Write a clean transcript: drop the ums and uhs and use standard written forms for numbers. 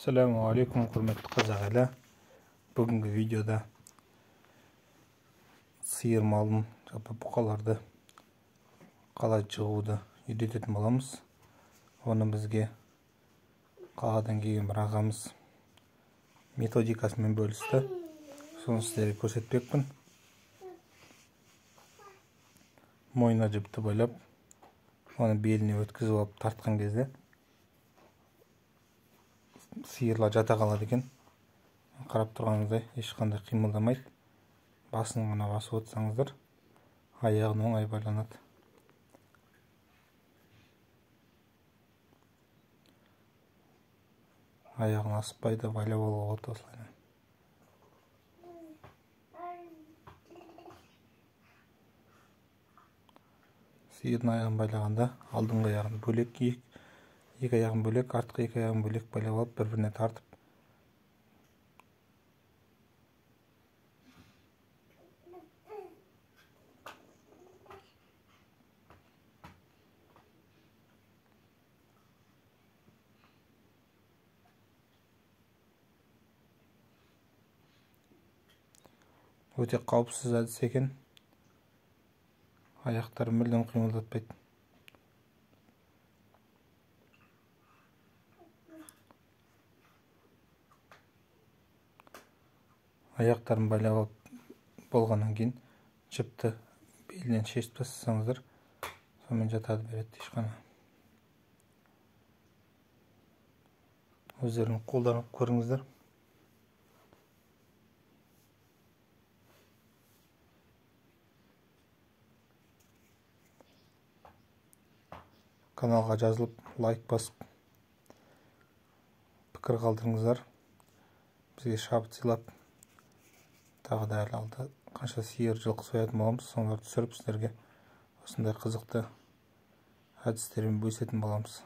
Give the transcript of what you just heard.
Assalamu alaikum, құрметті қазақ елі. Бүгінгі видеода сиыр малын, бұқаларды қалай жығуды үйрететін боламыз. Оны бізге қаладан келген бір ағамыз методикасымен бөлісті. Соны сіздерге көрсетпекпін. Мойнына жіпті байлап, оны беліне өткізіп алып тартқан кезде сиырлар жата қалады екен. Қарап тұрғаныңыздай ешқандай қимылдамайды. Басын ғана басып отырсаңыздар, аяғын оңай байланады. Аяғын асықпайды, байлап алуға болады осылай. Сиырдың аяғын байлағанда алдыңғы аяғын бөлек, екі аяғын бөлек, артқы екі аяғын бөлек байлап алып, бір-біріне тартып. Өте қауіпсіз әдіс екен. Аяқтары мүлдем қимылдатпайды. Аяқтарын байлап алып болғаннан кейін жіпті белінен шешіп тастасаңыздар, сонымен жатады береді ешқана. Өздерің қолданып көріңіздер. Каналға жазылып, лайк басып, пікір қалдырыңыздар. Бізге шабыт сыйлап, тағы да әлі алда қанша сиыр, жылқы соятын боламыз, соны түсіріп сіздерге осындай қызықты әдістермен бөлісетін боламыз.